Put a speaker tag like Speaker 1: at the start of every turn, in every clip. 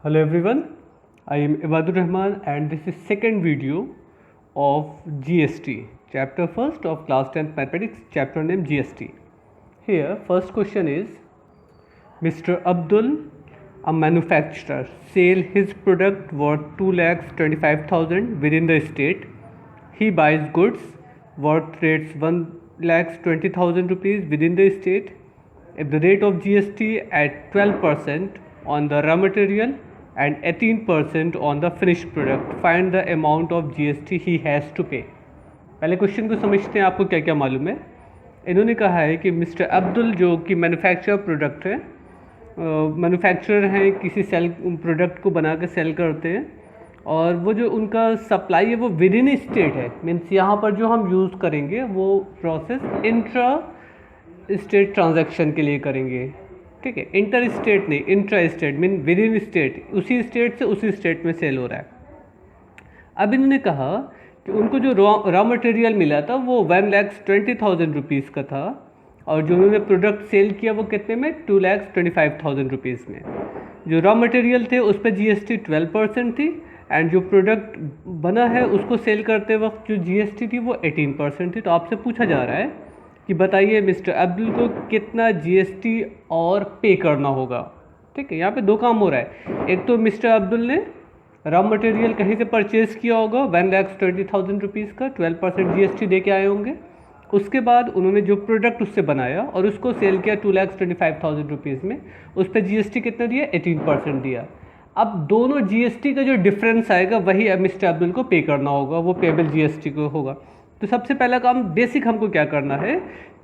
Speaker 1: Hello everyone, I am Ibadur Rahman and this is second video of GST, chapter first of class 10th mathematics, chapter name GST. Here first question is, Mr. Abdul, a manufacturer, sell his product worth 2,25,000 within the state. He buys goods worth rates 1,20,000 rupees within the state. If the rate of GST at 12% on the raw material and 18% on the finished product, find the amount of GST he has to pay. पहले question को समझते हैं, आपको क्या क्या मालूम है। इन्होंने कहा है कि मिस्टर अब्दुल जो कि मैन्युफैक्चर प्रोडक्ट है, मैन्युफैक्चरर हैं, किसी सेल प्रोडक्ट को बना के सेल करते हैं और वो जो उनका सप्लाई है वो विद इन स्टेट है। मीन्स यहाँ पर जो हम यूज़ करेंगे वो प्रोसेस इंट्रा स्टेट ट्रांजैक्शन के लिए करेंगे, ठीक है। इंटर स्टेट नहीं, intra state mean with in state, उसी स्टेट से उसी स्टेट में सेल हो रहा है। अब इन्होंने कहा कि उनको जो रॉ मटेरियल मिला था वो 1,20,000 रुपीज़ का था और जो उन्होंने प्रोडक्ट सेल किया वो कितने में, 2,25,000 रुपीज़ में। जो रॉ मटेरियल थे उस पर GST 12% थी एंड जो प्रोडक्ट बना है उसको सेल करते वक्त जो GST थी वो 18% थी। तो आपसे पूछा जा रहा है कि बताइए मिस्टर अब्दुल को कितना GST और पे करना होगा, ठीक है। यहाँ पे दो काम हो रहा है। एक तो मिस्टर अब्दुल ने रॉ मटेरियल कहीं से परचेज़ किया होगा 1,20,000 रुपीज़ का, 12% GST दे के आए होंगे। उसके बाद उन्होंने जो प्रोडक्ट उससे बनाया और उसको सेल किया 2,25,000 रुपीज़ में, उस पर GST कितना दिया, 18% दिया। अब दोनों GST का जो डिफरेंस आएगा वही अब मिस्टर अब्दुल को पे करना होगा, वो पेबल GST को होगा। तो सबसे पहला काम बेसिक हमको क्या करना है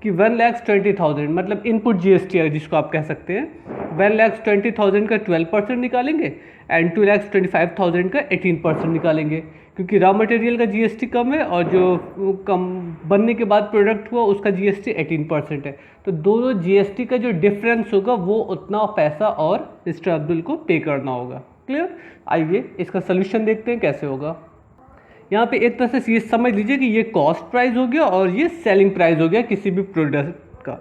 Speaker 1: कि 1,20,000 मतलब इनपुट GST है जिसको आप कह सकते हैं, 1,20,000 का 12% निकालेंगे एंड 2,25,000 का 18% निकालेंगे, क्योंकि रॉ मटेरियल का GST कम है और जो कम बनने के बाद प्रोडक्ट हुआ उसका GST 18% है। तो दोनों GST का जो डिफरेंस होगा वो उतना पैसा और मिस्टर अब्दुल को पे करना होगा। क्लियर। आइए इसका सोल्यूशन देखते हैं कैसे होगा। यहाँ पे एक तरह से ये समझ लीजिए कि ये कॉस्ट प्राइस हो गया और ये सेलिंग प्राइस हो गया किसी भी प्रोडक्ट का।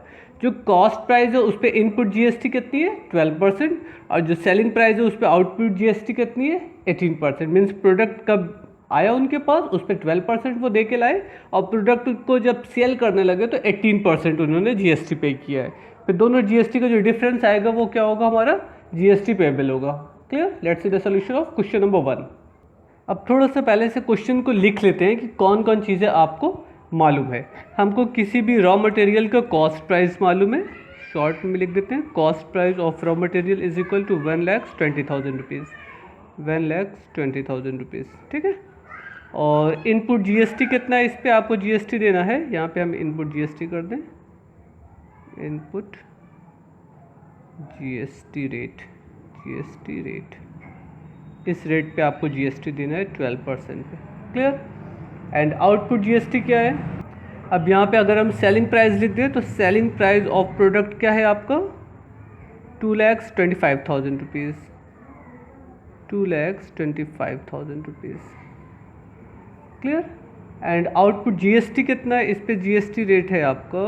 Speaker 1: जो कॉस्ट प्राइस है उस पर इनपुट GST कितनी है, 12%, और जो सेलिंग प्राइस है उस पर आउटपुट GST कितनी है, 18%। मीन्स प्रोडक्ट कब आया उनके पास उस पर 12% वो दे के लाए और प्रोडक्ट को जब सेल करने लगे तो 18% उन्होंने GST पे किया है। फिर दोनों GST का जो डिफरेंस आएगा वो क्या होगा, हमारा GST पेबल होगा। Clear. Let's see the solution of question number 1। अब थोड़ा सा पहले से क्वेश्चन को लिख लेते हैं कि कौन कौन चीज़ें आपको मालूम है। हमको किसी भी रॉ मटेरियल का कॉस्ट प्राइस मालूम है, शॉर्ट में लिख देते हैं, cost price of raw material is equal to 1,20,000 rupees, 1,20,000 rupees, ठीक है। और इनपुट GST कितना है, इस पर आपको GST देना है। यहाँ पे हम इनपुट GST कर दें, इनपुट GST रेट, इस रेट पे आपको GST देना है 12% पे। क्लियर। एंड आउटपुट GST क्या है। अब यहाँ पे अगर हम सेलिंग प्राइस लिख दें तो सेलिंग प्राइस ऑफ प्रोडक्ट क्या है आपका, 2,25,000 rupees, 2,25,000 rupees. Clear. And output GST कितना है, इस पे GST रेट है आपका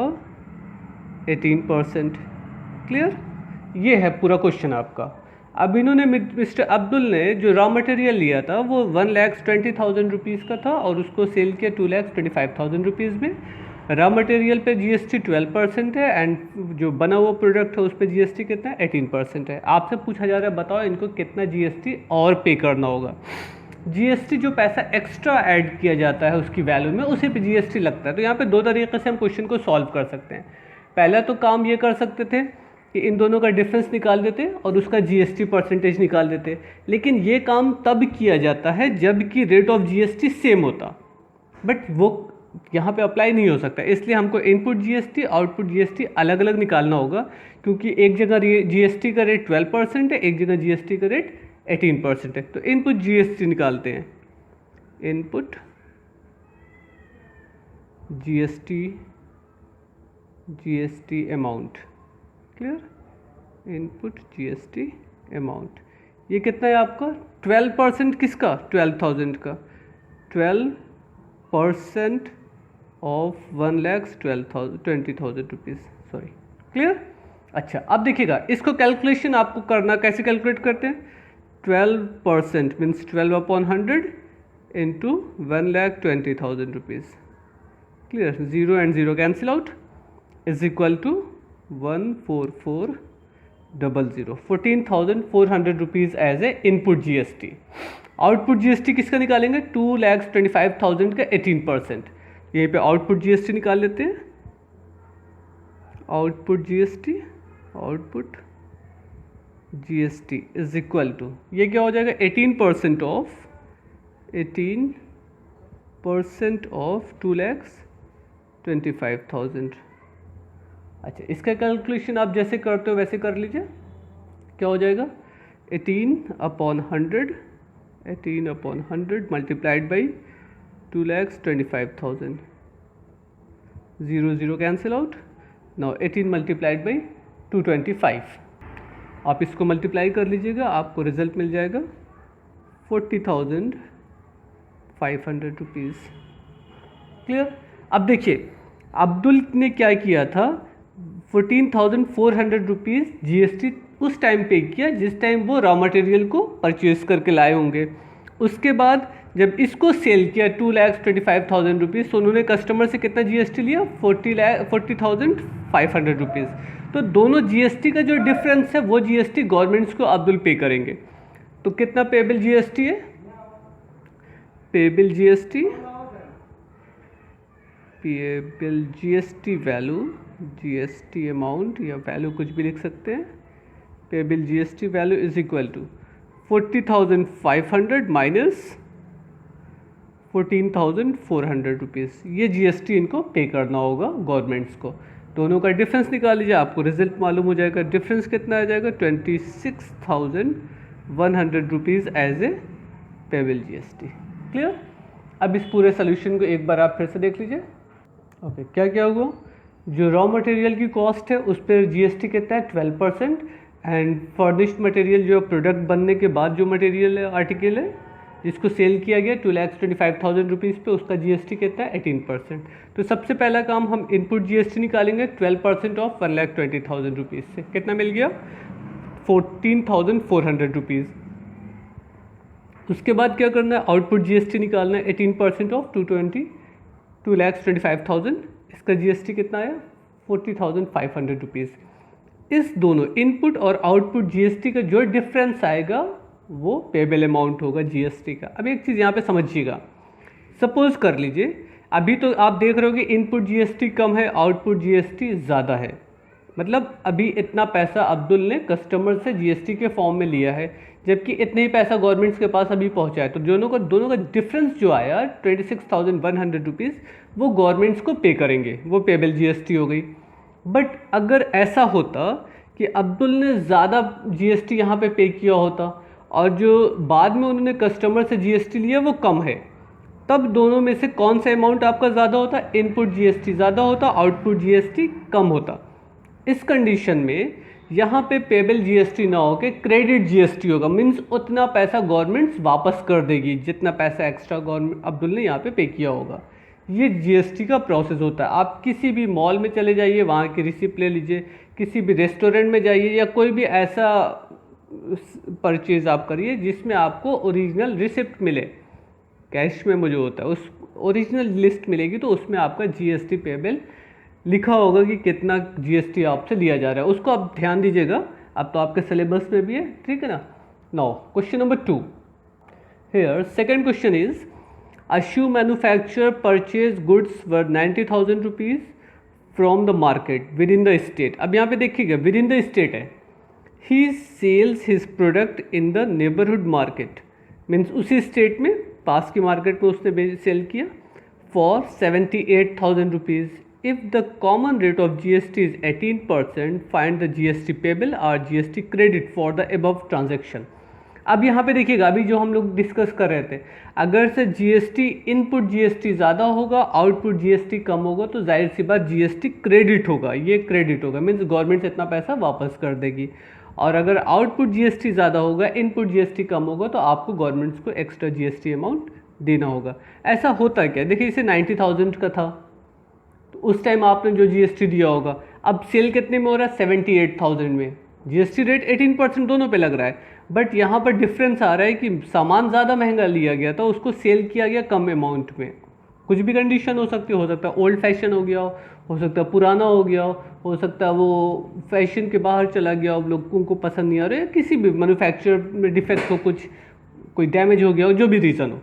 Speaker 1: 18%। क्लियर। ये है पूरा क्वेश्चन आपका। अब इन्होंने मिस्टर अब्दुल ने जो रॉ मटेरियल लिया था वो 1,20,000 रुपीज़ का था और उसको सेल किया 2,25,000 रुपीज़ में। रॉ मटेरियल पे GST 12% है एंड जो बना हुआ प्रोडक्ट है उस पर GST कितना है, 18% है। आपसे पूछा जा रहा है बताओ इनको कितना GST और पे करना होगा। GST जो पैसा एक्स्ट्रा ऐड किया जाता है उसकी वैल्यू में, उसी पे GST लगता है। तो यहाँ पे दो तरीके से हम क्वेश्चन को सॉल्व कर सकते हैं। पहला तो काम ये कर सकते थे कि इन दोनों का डिफरेंस निकाल देते और उसका GST परसेंटेज निकाल देते, लेकिन ये काम तब किया जाता है जब कि रेट ऑफ GST सेम होता, बट वो यहाँ पे अप्लाई नहीं हो सकता। इसलिए हमको इनपुट GST आउटपुट GST अलग अलग निकालना होगा, क्योंकि एक जगह GST का रेट 12% है, एक जगह GST का रेट 18% है। तो इनपुट GST निकालते हैं, input GST amount. Clear. Input GST amount ये कितना है आपका, 12% किसका, 12,000 का, 12% ऑफ 1,20,000 रुपीज़, सॉरी। क्लियर। अच्छा अब देखिएगा इसको कैलकुलेशन आपको करना, कैसे कैलकुलेट करते हैं। 12% means 12/100 into 1,20,000 rupees. Clear? 0 and 0 cancel out is equal to 14400. 14,400 rupees as a input GST. Output GST किसका निकालेंगे? 2,25,000 का 18%. यहीं पे आउटपुट जीएसटी निकाल लेते हैं. Output GST is equal to, ये क्या हो जाएगा? 18% ऑफ 2,25,000. अच्छा, इसका कैलकुलेशन आप जैसे करते हो वैसे कर लीजिए. क्या हो जाएगा? 18/100 multiplied by 2,25,000. 0 0 cancel out. Now 18 multiplied by 225. आप इसको मल्टीप्लाई कर लीजिएगा, आपको रिजल्ट मिल जाएगा 40,500 रुपीज़. क्लियर? अब देखिए अब्दुल ने क्या किया था, 14,400 रुपीज़ जीएसटी उस टाइम पे किया जिस टाइम वो रॉ मटेरियल को परचेज करके लाए होंगे. उसके बाद जब इसको सेल किया 2,25,000 रुपीज़, तो उन्होंने कस्टमर से कितना जीएसटी लिया? 40,500 रुपीज़. तो दोनों जीएसटी का जो डिफरेंस है वो जीएसटी गवर्नमेंट्स को अब्दुल पे करेंगे. तो कितना पेबल जीएसटी है? Payable GST value, GST amount या वैल्यू कुछ भी लिख सकते हैं. Payable GST value is equal to 40,500 minus 14,400 rupees. ये जीएसटी इनको पे करना होगा गवर्नमेंट्स को. दोनों का डिफरेंस निकाल लीजिए, आपको रिजल्ट मालूम हो जाएगा. डिफरेंस कितना आ जाएगा? 26,100 rupees as a payable GST. Clear? अब इस पूरे सोल्यूशन को एक बार आप फिर से देख लीजिए. ओके, क्या क्या हुआ? जो रॉ मटेरियल की कॉस्ट है उस पर जीएसटी कितना है? 12%. एंड फर्निश्ड मटेरियल जो प्रोडक्ट बनने के बाद जो मटेरियल है, आर्टिकल है जिसको सेल किया गया 2,25,000 रुपीज़ पे, उसका जीएसटी कितना है? 18%. तो सबसे पहला काम हम इनपुट जीएसटी निकालेंगे 12% ऑफ 1,20,000 रुपीज़ से. कितना मिल गया? 14,400 रुपीज़. उसके बाद क्या करना है? आउटपुट जीएसटी निकालना है 18% ऑफ 2,25,000. इसका जीएसटी कितना आया? 40,500 रुपीज़. इस दोनों इनपुट और आउटपुट जीएसटी का जो डिफरेंस आएगा वो पेबल अमाउंट होगा जीएसटी का. अब एक चीज़ यहाँ पे समझिएगा. सपोज कर लीजिए अभी तो आप देख रहे हो कि इनपुट जीएसटी कम है, आउटपुट जीएसटी ज़्यादा है. मतलब अभी इतना पैसा अब्दुल ने कस्टमर से जीएसटी के फॉर्म में लिया है, जबकि इतना ही पैसा गवर्नमेंट्स के पास अभी पहुँचा है. तो दोनों का डिफरेंस जो आया 26,100 रुपीज़ वो गवर्नमेंट्स को पे करेंगे. वो पेबल जीएसटी हो गई. बट अगर ऐसा होता कि अब्दुल ने ज़्यादा जीएसटी यहाँ पे किया होता और जो बाद में उन्होंने कस्टमर से जीएसटी लिया वो कम है, तब दोनों में से कौन सा अमाउंट आपका ज़्यादा होता? इनपुट जीएसटी ज़्यादा होता, आउटपुट जीएसटी कम होता. इस कंडीशन में यहाँ पे पेबल जीएसटी ना हो के क्रेडिट जीएसटी होगा. मीन्स उतना पैसा गवर्नमेंट्स वापस कर देगी जितना पैसा एक्स्ट्रा गवर्नमेंट अब्दुल ने यहाँ पे किया होगा. ये जीएसटी का प्रोसेस होता है. आप किसी भी मॉल में चले जाइए, वहाँ की रिसिप्ट ले लीजिए, किसी भी रेस्टोरेंट में जाइए या कोई भी ऐसा परचेज आप करिए जिसमें आपको ओरिजिनल रिसिप्ट मिले. कैश में मुझे होता है उस ओरिजिनल लिस्ट मिलेगी, तो उसमें आपका जीएसटी पेबल लिखा होगा कि कितना जीएसटी आपसे लिया जा रहा है. उसको आप ध्यान दीजिएगा. अब तो आपके सिलेबस में भी है, ठीक है ना. Now question number 2. Here second question is a shoe manufacturer purchased goods worth 90,000 rupees from the market within the state. अब यहाँ पे देखिएगा within the state है. He sells his product in the neighborhood market. Means उसी state में पास की market में उसने सेल किया for 78,000 rupees. If the common rate of GST is 18%, find the GST payable or GST credit for the above transaction. अब यहाँ पे देखिएगा अभी जो हम लोग डिस्कस कर रहे थे, अगर से जीएसटी इनपुट जीएसटी ज़्यादा होगा, आउटपुट जीएसटी कम होगा, तो जाहिर सी बात जीएसटी क्रेडिट होगा. ये क्रेडिट होगा मीन्स गवर्नमेंट से इतना पैसा वापस कर देगी. और अगर आउटपुट जीएसटी ज़्यादा होगा, इनपुट जीएसटी कम होगा, तो आपको गवर्नमेंट्स को एक्स्ट्रा जीएसटी अमाउंट देना होगा. ऐसा होता क्या? देखिए इसे 90,000 का था तो उस टाइम आपने जो जीएसटी दिया होगा, अब सेल कितने में हो रहा है? 78,000 में. जीएसटी रेट 18% दोनों पे लग रहा है. बट यहाँ पर डिफरेंस आ रहा है कि सामान ज़्यादा महंगा लिया गया था, उसको सेल किया गया कम अमाउंट में। कुछ भी कंडीशन हो सकता है ओल्ड फैशन हो गया हो सकता है पुराना हो गया हो सकता है वो फैशन के बाहर चला गया हो, लोगों को पसंद नहीं आ रहा है, किसी भी मैन्युफैक्चर में डिफेक्ट हो, कुछ कोई डैमेज हो गया हो, जो भी रीज़न हो।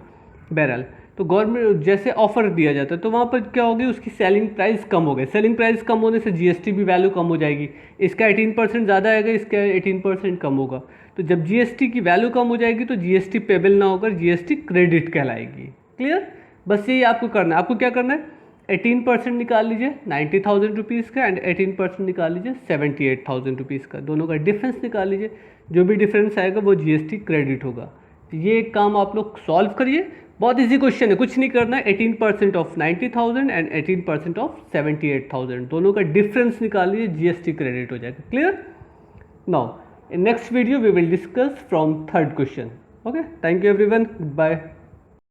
Speaker 1: बहरहाल तो गवर्नमेंट जैसे ऑफर दिया जाता है तो वहाँ पर क्या होगी, उसकी सेलिंग प्राइस कम हो गई। सेलिंग प्राइस कम होने से जीएसटी भी वैल्यू कम हो जाएगी। इसका 18% ज़्यादा आएगा, इसका 18% कम होगा। तो जब जीएसटी की वैल्यू कम हो जाएगी तो जीएसटी पेबल ना होकर जीएसटी क्रेडिट कहलाएगी। क्लियर? बस यही आपको करना है। आपको क्या करना है, 18% निकाल लीजिए 90,000 रुपीज़ का एंड 18% निकाल लीजिए 78,000 रुपीज़ का। दोनों का डिफरेंस निकाल लीजिए, जो भी डिफरेंस आएगा वो जीएसटी क्रेडिट होगा। तो ये एक काम आप लोग सॉल्व करिए, बहुत इजी क्वेश्चन है, कुछ नहीं करना है। 18% ऑफ 90,000 एंड 18% ऑफ 78,000, दोनों का डिफरेंस निकाल लीजिए, जीएसटी क्रेडिट हो जाएगा। Clear? Now in next video we will discuss from third question. Okay, thank you everyone, goodbye.